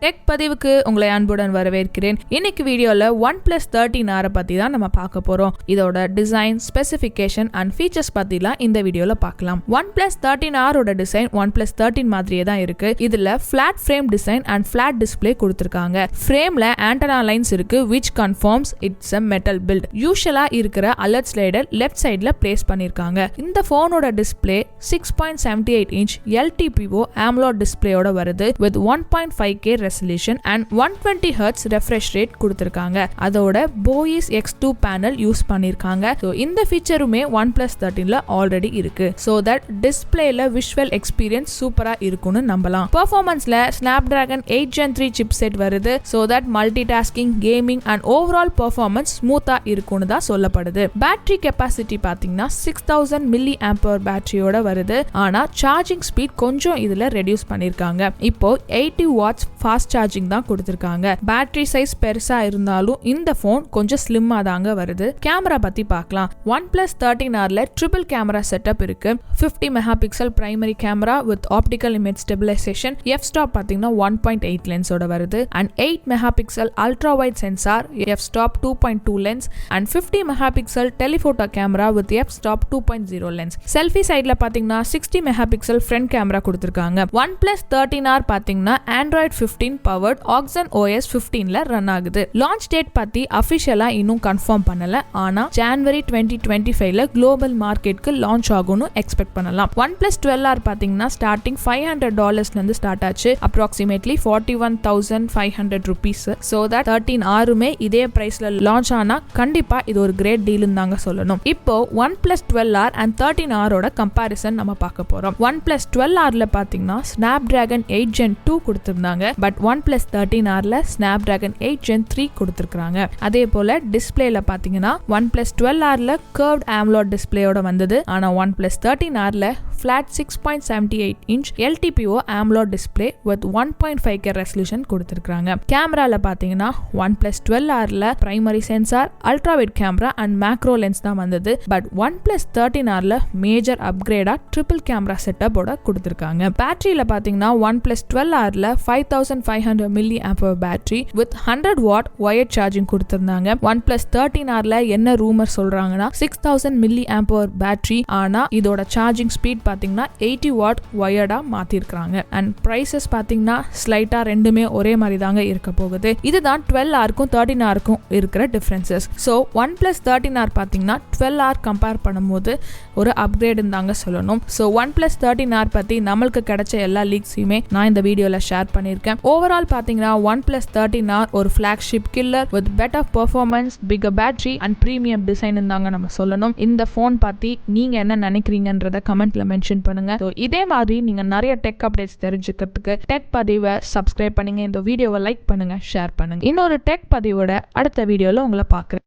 Tech பதிவுக்கு உங்களை அன்புடன் வரவேற்கிறேன். இன்னைக்கு வீடியோல OnePlus 13R பத்தி தான் நம்ம பார்க்க போறோம். இதோட டிசைன், ஸ்பெசிஃபிகேஷன் அண்ட் ஃபீச்சர்ஸ் பத்திலாம் இந்த வீடியோல பார்க்கலாம். OnePlus 13R ஓட டிசைன் OnePlus 13 மாதிரியே தான் இருக்கு. இதுல flat frame design and flat display கொடுத்திருக்காங்க. ஃப்ரேம்ல ஆண்டனா லைன்ஸ் இருக்கு which confirms it's a metal build. யூசுவலா இருக்கிற அலர்ட் ஸ்லைடர் லெஃப்ட் சைடுல பிளேஸ் பண்ணிருக்காங்க. இந்த போனோட டிஸ்ப்ளே 6.78 inch LTPO AMOLED டிஸ்ப்ளேயோட வருது with 1.5K resolution and 120 Hz refresh rate கொடுத்திருக்காங்க. அதோட BOIS X2 பேனல் யூஸ் பண்ணிருக்காங்க. சோ இந்த ஃபீச்சருமே OnePlus 13ல ஆல்ரெடி இருக்கு. சோ தட் டிஸ்ப்ளேல விஷுவல் எக்ஸ்பீரியன்ஸ் சூப்பரா இருக்கும்னு நம்பலாம். பெர்ஃபார்மன்ஸ்ல Snapdragon 8 Gen 3 சிப்செட் வருது. So that multitasking, gaming and overall performance ஸ்மூத்தா இருக்கும்னு தான் சொல்லப்படுது. பேட்டரி கெபாசிட்டி பாத்தீங்கன்னா 6000 mAh பேட்டரியோட வருது. ஆனா சார்ஜிங் ஸ்பீட் கொஞ்சம் இதுல ரெடியூஸ் பண்ணிருக்காங்க. இப்போ 80 watts ஃபாஸ்ட் சார்ஜிங் தான் கொடுத்திருக்காங்க. பேட்டரி சைஸ் பெருசா இருந்தாலும் இந்த போன் கொஞ்சம் ஸ்லிம்மா தாங்க வருது. கேமரா பத்தி பார்க்கலாம். OnePlus 13Rல ட்ரிபிள் கேமரா செட்டப் இருக்கு. 50 megapixel primary camera with optical image stabilisation, f-stop பாத்தீங்கன்னா 1.8 லென்ஸோட வருது and 8 megapixel ultra wide sensor, f-stop 2.2 lens and 50 megapixel telephoto camera with f-stop 2.0 lens. Selfie சைடுல பாத்தீங்கன்னா 60 மெகாபிக்சல் ஃப்ரண்ட் கேமரா கொடுத்திருக்காங்க. OnePlus 13R பாத்தீங்கன்னா Android 15 powered Oxen OS 15ல run ஆகுது. Launch date பத்தி அபிஷியலா இன்னும் கன்ஃபார்ம் பண்ணல. ஆனா ஜனவரி 2025ல குளோபல் மார்க்கெட்க்கு லான்ச் ஆகும்னு எக்ஸ்பெக்ட் பண்ணலாம். OnePlus 12R பாத்தீங்கன்னா ஸ்டார்டிங் $500ல இருந்து ஸ்டார்ட் ஆச்சு. Approximately 41,500 rupees. சோ தட் 13Rமே இதே பிரைஸ்ல லான்ச் ஆனா கண்டிப்பா இது ஒரு கிரேட் டீல்னு தாங்க சொல்லணும். இப்போ OnePlus 12R and 13R ஓட கம்பாரிசன் நம்ம பார்க்க போறோம். OnePlus 12Rல பாத்தீங்கன்னா Snapdragon 8 Gen 2 கொடுத்திருந்தாங்க. பட் OnePlus 13Rல Snapdragon 8 Gen 3 கொடுத்திருக்காங்க. அதே போல டிஸ்ப்ளேல பாத்தீங்கன்னா OnePlus 12Rல curved AMOLED டிஸ்ப்ளேயோட வந்தது. ஆனா OnePlus 13Rல flat 6.78 inch LTPO AMOLED display with 1.5K resolution கொடுத்திருக்காங்க. கேமரால பாத்தீங்கன்னா OnePlus 12Rல primary sensor, ultra wide camera and macro lens தான் வந்தது. பட் OnePlus 13Rல மேஜர் அப்கிரேடா ட்ரிபிள் கேமரா செட்டப்போட கொடுத்திருக்காங்க. பேட்டரியில பாத்தீங்கன்னா OnePlus 12Rல 5500 mAh battery with 100 watt wired charging கொடுத்திருந்தாங்க. OnePlus 13Rல என்ன ரூமர் சொல்றாங்கன்னா 6000 mAh பேட்டரி, ஆனா இதோட சார்ஜிங் ஸ்பீட் பாத்தீங்கன்னா 80 watt wired மாத்திருக்காங்க. அண்ட் பிரைசஸ் பாத்தீங்கன்னா ஸ்லைட்டா ரெண்டுமே ஒரே மாதிரி தாங்க இருக்க போகுது. இதுதான் 12Rக்கும் 13Rக்கும் இருக்கிற டிஃபரன்சஸ். சோ OnePlus 13R பாத்தீங்கன்னா 12R கம்பேர் பண்ணும்போது ஒரு அப்கிரேட் தாங்க சொல்லணும். சோ OnePlus 13R பத்தி நம்மளுக்கு கிடைச்ச எல்லா லீக்ஸையுமே நான் இந்த வீடியோல ஷேர் பண்ணிருக்கேன். ஓவரால் பாத்தீங்கன்னா OnePlus 13R ஒரு flagship killer with better performance, bigger battery and premium design தாங்க நம்ம சொல்லணும். இந்த போன் பத்தி நீங்க என்ன நினைக்கிறீங்கன்றத கமெண்ட்ல மென்ஷன் பண்ணுங்க. இதே மாதிரி நீங்க நிறைய டெக் அப்டேட்ஸ் தெரிஞ்சுக்கிறதுக்கு டெக் பதிவை சப்ஸ்கிரைப் பண்ணுங்க. இந்த வீடியோவை லைக் பண்ணுங்க, ஷேர் பண்ணுங்க. இன்னொரு டெக் பதிவோட அடுத்த வீடியோல உங்களை பார்க்குறேன்.